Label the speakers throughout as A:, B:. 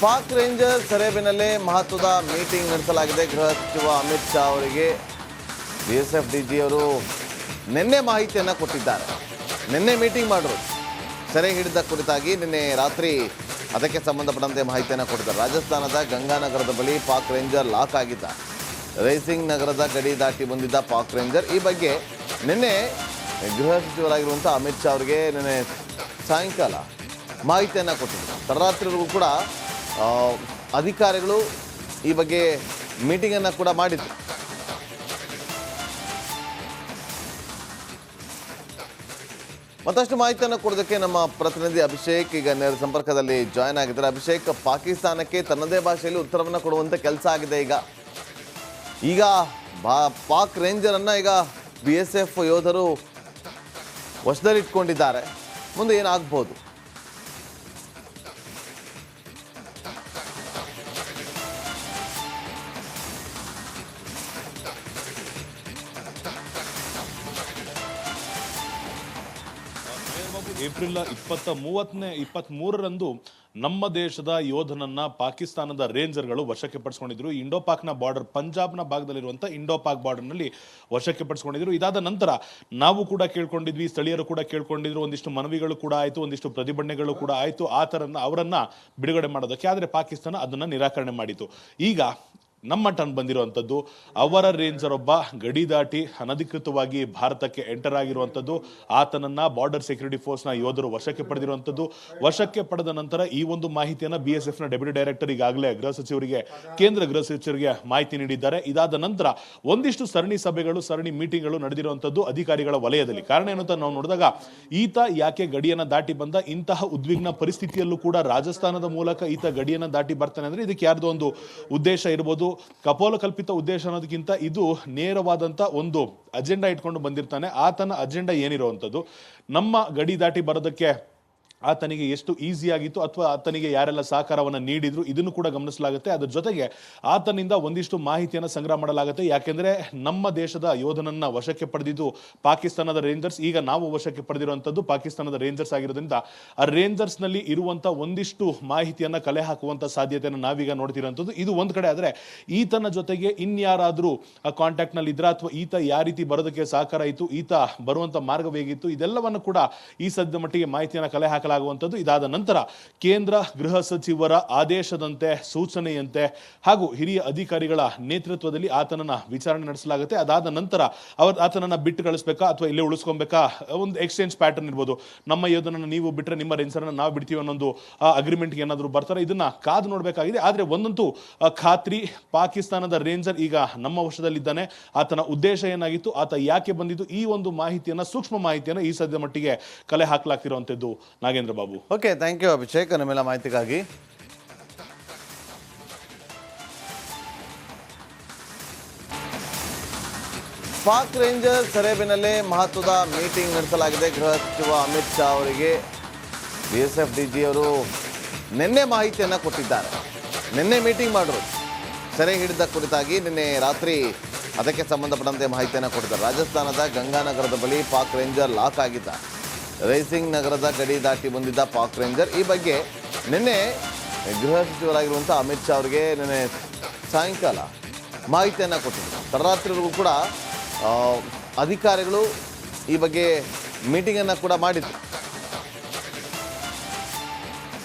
A: Pak ranger ಸೆರೆಬಿನಲ್ಲೇ ಮಹತ್ವದ meeting ನಡೆಸಲಾಗಿದೆ. ಗೃಹ ಸಚಿವ ಅಮಿತ್ ಶಾ ಅವರಿಗೆ BSF DG ಅವರು ನಿನ್ನೆ ಮಾಹಿತಿಯನ್ನು ಕೊಟ್ಟಿದ್ದಾರೆ. ನಿನ್ನೆ ಮೀಟಿಂಗ್ ಮಾಡಿದ್ರು ಸೆರೆ ಹಿಡಿದ ಕುರಿತಾಗಿ ನಿನ್ನೆ ರಾತ್ರಿ ಅದಕ್ಕೆ ಸಂಬಂಧಪಟ್ಟಂತೆ ಮಾಹಿತಿಯನ್ನು ಕೊಟ್ಟಿದ್ದಾರೆ. ರಾಜಸ್ಥಾನದ ಗಂಗಾನಗರದ ಬಳಿ ಪಾಕ್ ರೇಂಜರ್ ಲಾಕ್ ಆಗಿದ್ದ. ರೈಸಿಂಗ್ ನಗರದ ಗಡಿ ದಾಟಿ ಬಂದಿದ್ದ ಪಾಕ್ ರೇಂಜರ್ ಈ ಬಗ್ಗೆ ನಿನ್ನೆ ಗೃಹ ಸಚಿವರಾಗಿರುವಂಥ ಅಮಿತ್ ಶಾ ಅವರಿಗೆ ನಿನ್ನೆ ಸಾಯಂಕಾಲ ಮಾಹಿತಿಯನ್ನು ಕೊಟ್ಟಿದ್ದರು. ತಡರಾತ್ರಿವರೆಗೂ ಕೂಡ ಅಧಿಕಾರಿಗಳು ಈ ಬಗ್ಗೆ ಮೀಟಿಂಗನ್ನು ಕೂಡ ಮಾಡಿದ್ರು. ಮತ್ತಷ್ಟು ಮಾಹಿತಿಯನ್ನು ಕೊಡೋದಕ್ಕೆ ನಮ್ಮ ಪ್ರತಿನಿಧಿ ಅಭಿಷೇಕ್ ಈಗ ನೇರ ಸಂಪರ್ಕದಲ್ಲಿ ಜಾಯ್ನ್ ಆಗಿದ್ದಾರೆ. ಅಭಿಷೇಕ್, ಪಾಕಿಸ್ತಾನಕ್ಕೆ ತನ್ನದೇ ಭಾಷೆಯಲ್ಲಿ ಉತ್ತರವನ್ನು ಕೊಡುವಂಥ ಕೆಲಸ ಆಗಿದೆ. ಈಗ ಪಾಕ್ ರೇಂಜರನ್ನು ಈಗ BSF ಯೋಧರು ವಶದಲ್ಲಿಟ್ಕೊಂಡಿದ್ದಾರೆ. ಮುಂದೆ ಏನಾಗ್ಬೋದು?
B: ಏಪ್ರಿಲ್ 23ರಂದು ನಮ್ಮ ದೇಶದ ಯೋಧನನ್ನ ಪಾಕಿಸ್ತಾನದ ರೇಂಜರ್ಗಳು ವಶಕ್ಕೆ ಪಡಿಸಿಕೊಂಡಿದ್ರು. ಇಂಡೋ ಪಾಕ್ನ ಬಾರ್ಡರ್, ಪಂಜಾಬ್ನ ಭಾಗದಲ್ಲಿರುವಂಥ ಇಂಡೋ ಪಾಕ್ ಬಾರ್ಡರ್ನಲ್ಲಿ ವಶಕ್ಕೆ ಪಡಿಸಿಕೊಂಡಿದ್ರು. ಇದಾದ ನಂತರ ನಾವು ಕೂಡ ಕೇಳ್ಕೊಂಡಿದ್ವಿ, ಸ್ಥಳೀಯರು ಕೂಡ ಕೇಳ್ಕೊಂಡಿದ್ರು, ಒಂದಿಷ್ಟು ಮನವಿಗಳು ಕೂಡ ಆಯಿತು, ಒಂದಿಷ್ಟು ಪ್ರತಿಭಟನೆಗಳು ಕೂಡ ಆಯಿತು ಅವರನ್ನ ಬಿಡುಗಡೆ ಮಾಡೋದಕ್ಕೆ. ಆದರೆ ಪಾಕಿಸ್ತಾನ ಅದನ್ನು ನಿರಾಕರಣೆ ಮಾಡಿತು. ಈಗ ನಮ್ಮ ಟರ್ನ್ ಬಂದಿರುವಂಥದ್ದು, ಅವರ ರೇಂಜರ್ ಒಬ್ಬ ಗಡಿ ದಾಟಿ ಅನಧಿಕೃತವಾಗಿ ಭಾರತಕ್ಕೆ ಎಂಟರ್ ಆಗಿರುವಂಥದ್ದು. ಆತನನ್ನ ಬಾರ್ಡರ್ ಸೆಕ್ಯೂರಿಟಿ ಫೋರ್ಸ್ನ ಯೋಧರು ವಶಕ್ಕೆ ಪಡೆದಿರುವಂಥದ್ದು. ವಶಕ್ಕೆ ಪಡೆದ ನಂತರ ಈ ಒಂದು ಮಾಹಿತಿಯನ್ನು BSFನ ಡೆಪ್ಯೂಟಿ ಡೈರೆಕ್ಟರ್ ಈಗಾಗಲೇ ಗೃಹ ಸಚಿವರಿಗೆ, ಕೇಂದ್ರ ಗೃಹ ಸಚಿವರಿಗೆ ಮಾಹಿತಿ ನೀಡಿದ್ದಾರೆ. ಇದಾದ ನಂತರ ಒಂದಿಷ್ಟು ಸರಣಿ ಸಭೆಗಳು, ಸರಣಿ ಮೀಟಿಂಗ್ಗಳು ನಡೆದಿರುವಂಥದ್ದು ಅಧಿಕಾರಿಗಳ ವಲಯದಲ್ಲಿ. ಕಾರಣ ಏನು ಅಂತ ನಾವು ನೋಡಿದಾಗ, ಈತ ಯಾಕೆ ಗಡಿಯನ್ನು ದಾಟಿ ಬಂದ, ಇಂತಹ ಉದ್ವಿಗ್ನ ಪರಿಸ್ಥಿತಿಯಲ್ಲೂ ಕೂಡ ರಾಜಸ್ಥಾನದ ಮೂಲಕ ಈತ ಗಡಿಯನ್ನು ದಾಟಿ ಬರ್ತಾನೆ ಅಂದ್ರೆ ಇದಕ್ಕೆ ಯಾರ್ದೋ ಒಂದು ಉದ್ದೇಶ ಇರ್ಬೋದು. ಕಪೋಲ ಕಲ್ಪಿತ ಉದ್ದೇಶ ಅನ್ನೋದಕ್ಕಿಂತ ಇದು ನೇರವಾದಂತ ಒಂದು ಅಜೆಂಡಾ ಇಟ್ಕೊಂಡು ಬಂದಿರ್ತಾನೆ. ಆತನ ಅಜೆಂಡಾ ಏನಿರುವಂಥದ್ದು, ನಮ್ಮ ಗಡಿ ದಾಟಿ ಬರೋದಕ್ಕೆ ಆತನಿಗೆ ಎಷ್ಟು ಈಸಿ ಆಗಿತ್ತು ಅಥವಾ ಆತನಿಗೆ ಯಾರೆಲ್ಲ ಸಹಕಾರವನ್ನು ನೀಡಿದ್ರು ಇದನ್ನು ಕೂಡ ಗಮನಿಸಲಾಗುತ್ತೆ. ಅದರ ಜೊತೆಗೆ ಆತನಿಂದ ಒಂದಿಷ್ಟು ಮಾಹಿತಿಯನ್ನು ಸಂಗ್ರಹ ಮಾಡಲಾಗುತ್ತೆ. ಯಾಕೆಂದ್ರೆ ನಮ್ಮ ದೇಶದ ಯೋಧನನ್ನ ವಶಕ್ಕೆ ಪಡೆದಿದ್ದು ಪಾಕಿಸ್ತಾನದ ರೇಂಜರ್ಸ್. ಈಗ ನಾವು ವಶಕ್ಕೆ ಪಡೆದಿರುವಂತದ್ದು ಪಾಕಿಸ್ತಾನದ ರೇಂಜರ್ಸ್ ಆಗಿರೋದ್ರಿಂದ ಆ ರೇಂಜರ್ಸ್ ನಲ್ಲಿ ಇರುವಂತ ಒಂದಿಷ್ಟು ಮಾಹಿತಿಯನ್ನ ಕಲೆ ಹಾಕುವಂತ ಸಾಧ್ಯತೆಯನ್ನು ನಾವೀಗ ನೋಡ್ತಿರುವಂತದ್ದು. ಇದು ಒಂದ್ ಕಡೆ ಆದ್ರೆ, ಈತನ ಜೊತೆಗೆ ಇನ್ಯಾರಾದ್ರೂ ಕಾಂಟ್ಯಾಕ್ಟ್ ನಲ್ಲಿ ಇದ್ರ ಅಥವಾ ಈತ ಯಾವ ರೀತಿ ಬರೋದಕ್ಕೆ ಸಹಕಾರ ಆಯಿತು, ಈತ ಬರುವಂತ ಮಾರ್ಗ ಹೇಗಿತ್ತು, ಇದೆಲ್ಲವನ್ನು ಕೂಡ ಈ ಸದ್ಯ ಮಟ್ಟಿಗೆ ಮಾಹಿತಿಯನ್ನು ಕಲೆ ಹಾಕಲಾಗುವಂಥದ್ದು. ಇದಾದ ನಂತರ ಕೇಂದ್ರ ಗೃಹ ಸಚಿವರ ಆದೇಶದಂತೆ, ಸೂಚನೆಯಂತೆ ಹಾಗೂ ಹಿರಿಯ ಅಧಿಕಾರಿಗಳ ನೇತೃತ್ವದಲ್ಲಿ ಆತನನ್ನ ವಿಚಾರಣೆ ನಡೆಸಲಾಗುತ್ತೆ. ಅದಾದ ನಂತರ ಆತನನ್ನ ಬಿಟ್ಟು ಕಳಿಸ್ಬೇಕಾ ಅಥವಾ ಇಲ್ಲೇ ಉಳಿಸ್ಕೊಬೇಕಾ, ಒಂದು ಎಕ್ಸ್ಚೇಂಜ್ ಪ್ಯಾಟರ್ನ್ ಇರ್ಬೋದು. ನಮ್ಮ ಯೋಧನನ್ನ ನೀವು ಬಿಟ್ಟರೆ ನಿಮ್ಮ ರೇಂಜರ್ನ ನಾವು ಬಿಡ್ತೀವಿ ಅನ್ನೊಂದು ಅಗ್ರಿಮೆಂಟ್ಗೆ ಏನಾದರೂ ಬರ್ತಾರೆ, ಇದನ್ನ ಕಾದು ನೋಡಬೇಕಾಗಿದೆ. ಆದ್ರೆ ಒಂದಂತೂ ಖಾತ್ರಿ, ಪಾಕಿಸ್ತಾನದ ರೇಂಜರ್ ಈಗ ನಮ್ಮ ವಶದಲ್ಲಿದ್ದಾನೆ. ಆತನ ಉದ್ದೇಶ ಏನಾಗಿತ್ತು, ಆತ ಯಾಕೆ ಬಂದಿದ್ದು, ಈ ಒಂದು ಮಾಹಿತಿಯನ್ನ, ಸೂಕ್ಷ್ಮ ಮಾಹಿತಿಯನ್ನ ಈ ಸದ್ಯ ಮಟ್ಟಿಗೆ ಕಲೆ ಹಾಕಲಾಗ್ತಿರುವಂತದ್ದು. Nagendra Babu.
A: Okay, thank you Abhishek ನಿಮ್ಮೆಲ್ಲ ಮಾಹಿತಿಗಾಗಿ. ಪಾಕ್ ರೇಂಜರ್ ಸೆರೆಬಿನಲ್ಲೇ ಮಹತ್ವದ ಮೀಟಿಂಗ್ ನಡೆಸಲಾಗಿದೆ. ಗೃಹ ಸಚಿವ ಅಮಿತ್ ಶಾ ಅವರಿಗೆ BSF DG ಅವರು ನಿನ್ನೆ ಮಾಹಿತಿಯನ್ನು ಕೊಟ್ಟಿದ್ದಾರೆ. ನಿನ್ನೆ ಮೀಟಿಂಗ್ ಮಾಡಿದ್ರು ಸೆರೆ ಹಿಡಿದ ಕುರಿತಾಗಿ ನಿನ್ನೆ ರಾತ್ರಿ ಅದಕ್ಕೆ ಸಂಬಂಧಪಟ್ಟಂತೆ ಮಾಹಿತಿಯನ್ನು ಕೊಟ್ಟಿದ್ದಾರೆ. ರಾಜಸ್ಥಾನದ ಗಂಗಾನಗರದ ಬಳಿ ಪಾಕ್ ರೇಂಜರ್ ಲಾಕ್ ಆಗಿದ್ದ. ರೈಸಿಂಗ್ ನಗರದ ಗಡಿ ದಾಟಿ ಬಂದಿದ್ದ ಪಾಕ್ ರೇಂಜರ್ ಈ ಬಗ್ಗೆ ನಿನ್ನೆ ಗೃಹ ಸಚಿವರಾಗಿರುವಂಥ ಅಮಿತ್ ಶಾ ಅವರಿಗೆ ನಿನ್ನೆ ಸಾಯಂಕಾಲ ಮಾಹಿತಿಯನ್ನು ಕೊಟ್ಟಿದ್ದರು. ತಡರಾತ್ರಿವರೆಗೂ ಕೂಡ ಅಧಿಕಾರಿಗಳು ಈ ಬಗ್ಗೆ ಮೀಟಿಂಗನ್ನು ಕೂಡ ಮಾಡಿದ್ರು.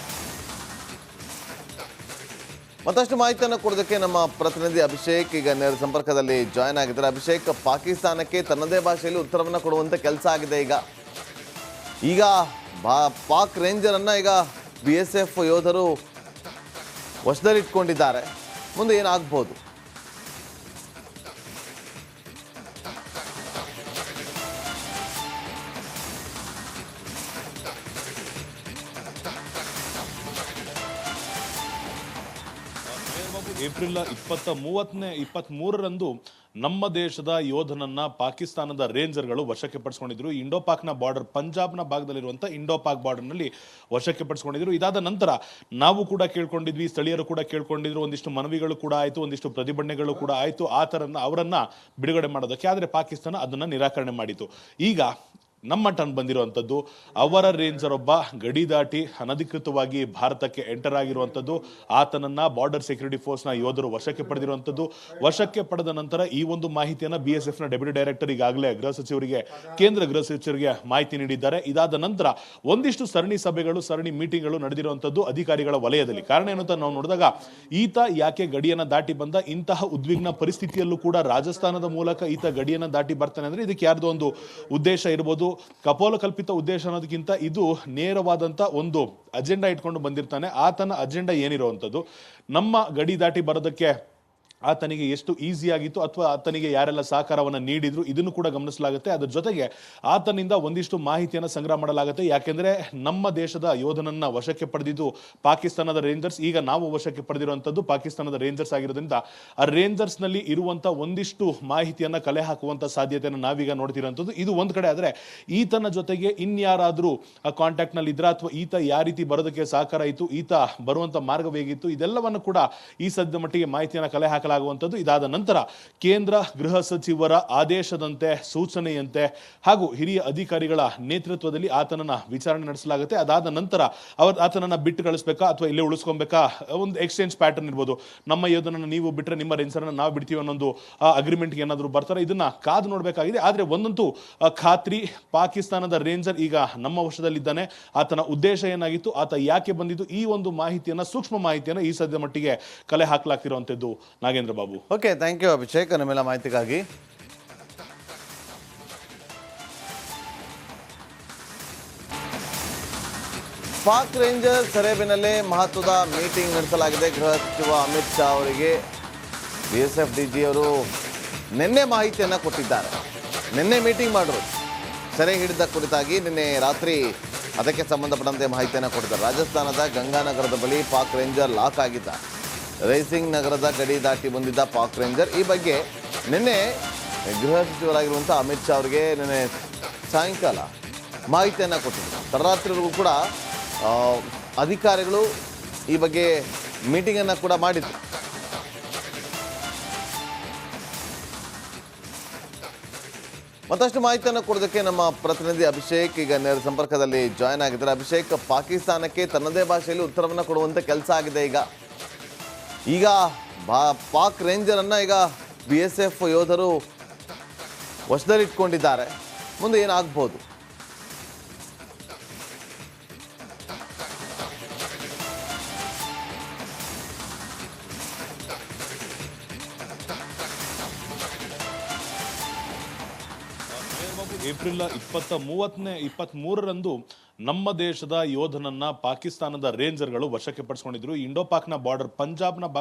A: ಮತ್ತಷ್ಟು ಮಾಹಿತಿಯನ್ನು ಕೊಡೋದಕ್ಕೆ ನಮ್ಮ ಪ್ರತಿನಿಧಿ ಅಭಿಷೇಕ್ ಈಗ ನೇರ ಸಂಪರ್ಕದಲ್ಲಿ ಜಾಯ್ನ್ ಆಗಿದ್ದಾರೆ. ಅಭಿಷೇಕ್, ಪಾಕಿಸ್ತಾನಕ್ಕೆ ತನ್ನದೇ ಭಾಷೆಯಲ್ಲಿ ಉತ್ತರವನ್ನು ಕೊಡುವಂಥ ಕೆಲಸ ಆಗಿದೆ. ಈಗ ಪಾಕ್ ರೇಂಜರನ್ನು ಈಗ BSF ಯೋಧರು ವಶದಲ್ಲಿಟ್ಕೊಂಡಿದ್ದಾರೆ. ಮುಂದೆ ಏನಾಗ್ಬೋದು?
B: ಏಪ್ರಿಲ್ 23ರಂದು ನಮ್ಮ ದೇಶದ ಯೋಧನನ್ನ ಪಾಕಿಸ್ತಾನದ ರೇಂಜರ್ಗಳು ವಶಕ್ಕೆ ಪಡಿಸಿಕೊಂಡಿದ್ರು. ಇಂಡೋ ಪಾಕ್ನ ಬಾರ್ಡರ್, ಪಂಜಾಬ್ನ ಭಾಗದಲ್ಲಿರುವಂಥ ಇಂಡೋ ಪಾಕ್ ಬಾರ್ಡರ್ನಲ್ಲಿ ವಶಕ್ಕೆ ಪಡಿಸಿಕೊಂಡಿದ್ರು. ಇದಾದ ನಂತರ ನಾವು ಕೂಡ ಕೇಳ್ಕೊಂಡಿದ್ವಿ, ಸ್ಥಳೀಯರು ಕೂಡ ಕೇಳ್ಕೊಂಡಿದ್ರು, ಒಂದಿಷ್ಟು ಮನವಿಗಳು ಕೂಡ ಆಯಿತು, ಒಂದಿಷ್ಟು ಪ್ರತಿಭಟನೆಗಳು ಕೂಡ ಆಯಿತು ಅವರನ್ನ ಬಿಡುಗಡೆ ಮಾಡೋದಕ್ಕೆ. ಆದರೆ ಪಾಕಿಸ್ತಾನ ಅದನ್ನು ನಿರಾಕರಣೆ ಮಾಡಿತು. ಈಗ ನಮ್ಮ ಟನ್ ಬಂದಿರುವಂಥದ್ದು. ಅವರ ರೇಂಜರ್ ಒಬ್ಬ ಗಡಿ ದಾಟಿ ಅನಧಿಕೃತವಾಗಿ ಭಾರತಕ್ಕೆ ಎಂಟರ್ ಆಗಿರುವಂಥದ್ದು. ಆತನನ್ನ ಬಾರ್ಡರ್ ಸೆಕ್ಯೂರಿಟಿ ಫೋರ್ಸ್ನ ಯೋಧರು ವಶಕ್ಕೆ ಪಡೆದಿರುವಂಥದ್ದು. ವಶಕ್ಕೆ ಪಡೆದ ನಂತರ ಈ ಒಂದು ಮಾಹಿತಿಯನ್ನ BSF ನ ಡೆಪ್ಯೂಟಿ ಡೈರೆಕ್ಟರ್ ಈಗಾಗಲೇ ಗೃಹ ಸಚಿವರಿಗೆ, ಕೇಂದ್ರ ಗೃಹ ಸಚಿವರಿಗೆ ಮಾಹಿತಿ ನೀಡಿದ್ದಾರೆ. ಇದಾದ ನಂತರ ಒಂದಿಷ್ಟು ಸರಣಿ ಸಭೆಗಳು, ಸರಣಿ ಮೀಟಿಂಗ್ಗಳು ನಡೆದಿರುವಂಥದ್ದು ಅಧಿಕಾರಿಗಳ ವಲಯದಲ್ಲಿ. ಕಾರಣ ಏನು ಅಂತ ನಾವು ನೋಡಿದಾಗ, ಈತ ಯಾಕೆ ಗಡಿಯನ್ನ ದಾಟಿ ಬಂದ, ಇಂತಹ ಉದ್ವಿಗ್ನ ಪರಿಸ್ಥಿತಿಯಲ್ಲೂ ಕೂಡ ರಾಜಸ್ಥಾನದ ಮೂಲಕ ಈತ ಗಡಿಯನ್ನ ದಾಟಿ ಬರ್ತಾನೆ ಅಂದ್ರೆ ಇದಕ್ಕೆ ಯಾರ್ದೋ ಒಂದು ಉದ್ದೇಶ ಇರಬಹುದು. ಕಪೋಲ ಕಲ್ಪಿತ ಉದ್ದೇಶ ಅನ್ನೋದಕ್ಕಿಂತ ಇದು ನೇರವಾದಂತ ಒಂದು ಅಜೆಂಡಾ ಇಟ್ಕೊಂಡು ಬಂದಿರ್ತಾನೆ. ಆತನ ಅಜೆಂಡಾ ಏನಿರುವಂಥದ್ದು, ನಮ್ಮ ಗಡಿ ದಾಟಿ ಬರೋದಕ್ಕೆ ಆತನಿಗೆ ಎಷ್ಟು ಈಸಿ ಆಗಿತ್ತು ಅಥವಾ ಆತನಿಗೆ ಯಾರೆಲ್ಲ ಸಹಕಾರವನ್ನು ನೀಡಿದ್ರು ಇದನ್ನು ಕೂಡ ಗಮನಿಸಲಾಗುತ್ತೆ. ಅದರ ಜೊತೆಗೆ ಆತನಿಂದ ಒಂದಿಷ್ಟು ಮಾಹಿತಿಯನ್ನು ಸಂಗ್ರಹ ಮಾಡಲಾಗುತ್ತೆ. ಯಾಕೆಂದ್ರೆ ನಮ್ಮ ದೇಶದ ಯೋಧನನ್ನ ವಶಕ್ಕೆ ಪಡೆದಿದ್ದು ಪಾಕಿಸ್ತಾನದ ರೇಂಜರ್ಸ್. ಈಗ ನಾವು ವಶಕ್ಕೆ ಪಡೆದಿರುವಂತದ್ದು ಪಾಕಿಸ್ತಾನದ ರೇಂಜರ್ಸ್ ಆಗಿರೋದ್ರಿಂದ ಆ ರೇಂಜರ್ಸ್ ನಲ್ಲಿ ಇರುವಂತ ಒಂದಿಷ್ಟು ಮಾಹಿತಿಯನ್ನ ಕಲೆ ಹಾಕುವಂತ ಸಾಧ್ಯತೆಯನ್ನು ನಾವೀಗ ನೋಡ್ತಿರುವಂತದ್ದು. ಇದು ಒಂದ್ ಕಡೆ ಆದ್ರೆ, ಈತನ ಜೊತೆಗೆ ಇನ್ಯಾರಾದ್ರೂ ಆ ಕಾಂಟ್ಯಾಕ್ಟ್ ನಲ್ಲಿ ಇದ್ರ ಅಥವಾ ಈತ ಯಾವ ರೀತಿ ಬರೋದಕ್ಕೆ ಸಹಕಾರ ಇತ್ತು, ಈತ ಬರುವಂತ ಮಾರ್ಗ ಹೇಗಿತ್ತು, ಇದೆಲ್ಲವನ್ನು ಕೂಡ ಈ ಸದ್ಯ ಮಟ್ಟಿಗೆ ಮಾಹಿತಿಯನ್ನು ಕಲೆ ಹಾಕಲಾಗುವಂಥದ್ದು. ಇದಾದ ನಂತರ ಕೇಂದ್ರ ಗೃಹ ಸಚಿವರ ಆದೇಶದಂತೆ, ಸೂಚನೆಯಂತೆ ಹಾಗೂ ಹಿರಿಯ ಅಧಿಕಾರಿಗಳ ನೇತೃತ್ವದಲ್ಲಿ ಆತನನ್ನ ವಿಚಾರಣೆ ನಡೆಸಲಾಗುತ್ತೆ. ಅದಾದ ನಂತರ ಆತನನ್ನ ಬಿಟ್ಟು ಕಳಿಸ್ಬೇಕಾ ಅಥವಾ ಇಲ್ಲೇ ಉಳಿಸ್ಕೊಬೇಕಾ, ಒಂದು ಎಕ್ಸ್ಚೇಂಜ್ ಪ್ಯಾಟರ್ನ್ ಇರ್ಬೋದು. ನಮ್ಮ ಯೋಧನನ್ನ ನೀವು ಬಿಟ್ಟರೆ ನಿಮ್ಮ ರೇಂಜರ್ನ ನಾವು ಬಿಡ್ತೀವಿ ಅನ್ನೊಂದು ಅಗ್ರಿಮೆಂಟ್ಗೆ ಏನಾದರೂ ಬರ್ತಾರೆ, ಇದನ್ನ ಕಾದು ನೋಡಬೇಕಾಗಿದೆ. ಆದ್ರೆ ಒಂದಂತೂ ಖಾತ್ರಿ, ಪಾಕಿಸ್ತಾನದ ರೇಂಜರ್ ಈಗ ನಮ್ಮ ವಶದಲ್ಲಿದ್ದಾನೆ. ಆತನ ಉದ್ದೇಶ ಏನಾಗಿತ್ತು, ಆತ ಯಾಕೆ ಬಂದಿದ್ದು, ಈ ಒಂದು ಮಾಹಿತಿಯನ್ನ, ಸೂಕ್ಷ್ಮ ಮಾಹಿತಿಯನ್ನ ಈ ಸದ್ಯ ಮಟ್ಟಿಗೆ ಕಲೆ ಹಾಕಲಾಗ್ತಿರುವಂತದ್ದು. Nagendra Babu.
A: Okay, thank you Abhishek ನಿಮ್ಮೆಲ್ಲ ಮಾಹಿತಿಗಾಗಿ. ಪಾಕ್ ರೇಂಜರ್ ಸೆರೆಬಿನಲ್ಲೇ ಮಹತ್ವದ ಮೀಟಿಂಗ್ ನಡೆಸಲಾಗಿದೆ. ಗೃಹ ಸಚಿವ ಅಮಿತ್ ಶಾ ಅವರಿಗೆ BSF DG ಅವರು ನಿನ್ನೆ ಮಾಹಿತಿಯನ್ನು ಕೊಟ್ಟಿದ್ದಾರೆ. ನಿನ್ನೆ ಮೀಟಿಂಗ್ ಮಾಡಿದ್ರು, ಸೆರೆ ಹಿಡಿದ ಕುರಿತಾಗಿ ನಿನ್ನೆ ರಾತ್ರಿ ಅದಕ್ಕೆ ಸಂಬಂಧಪಟ್ಟಂತೆ ಮಾಹಿತಿಯನ್ನು ಕೊಟ್ಟಿದ್ದಾರೆ. ರಾಜಸ್ಥಾನದ ಗಂಗಾನಗರದ ಬಳಿ ಪಾಕ್ ರೇಂಜರ್ ಲಾಕ್ ಆಗಿದ್ದ. ರೈಸಿಂಗ್ ನಗರದ ಗಡಿ ದಾಟಿ ಬಂದಿದ್ದ ಪಾಕ್ ರೇಂಜರ್. ಈ ಬಗ್ಗೆ ನಿನ್ನೆ ಗೃಹ ಸಚಿವರಾಗಿರುವಂಥ ಅಮಿತ್ ಶಾ ಅವರಿಗೆ ನಿನ್ನೆ ಸಾಯಂಕಾಲ ಮಾಹಿತಿಯನ್ನು ಕೊಟ್ಟಿದ್ದರು. ತಡರಾತ್ರಿವರೆಗೂ ಕೂಡ ಅಧಿಕಾರಿಗಳು ಈ ಬಗ್ಗೆ ಮೀಟಿಂಗನ್ನು ಕೂಡ ಮಾಡಿದ್ರು. ಮತ್ತಷ್ಟು ಮಾಹಿತಿಯನ್ನು ಕೊಡೋದಕ್ಕೆ ನಮ್ಮ ಪ್ರತಿನಿಧಿ ಅಭಿಷೇಕ್ ಈಗ ನೇರ ಸಂಪರ್ಕದಲ್ಲಿ ಜಾಯ್ನ್ ಆಗಿದ್ದಾರೆ. ಅಭಿಷೇಕ್, ಪಾಕಿಸ್ತಾನಕ್ಕೆ ತನ್ನದೇ ಭಾಷೆಯಲ್ಲಿ ಉತ್ತರವನ್ನು ಕೊಡುವಂಥ ಕೆಲಸ ಆಗಿದೆ. ಈಗ ಪಾಕ್ ರೇಂಜರನ್ನು ಈಗ BSF ಯೋಧರು ವಶದಲ್ಲಿಟ್ಕೊಂಡಿದ್ದಾರೆ. ಮುಂದೆ ಏನಾಗ್ಬೋದು?
B: ಏಪ್ರಿಲ್ 23ರಂದು ನಮ್ಮ ದೇಶದ ಯೋಧನನ್ನ ಪಾಕಿಸ್ತಾನದ ರೇಂಜರ್ಗಳು ವಶಕ್ಕೆ ಪಡಿಸಿಕೊಂಡಿದ್ರು. ಇಂಡೋ ಪಾಕ್ನ ಬಾರ್ಡರ್ ಪಂಜಾಬ್ನ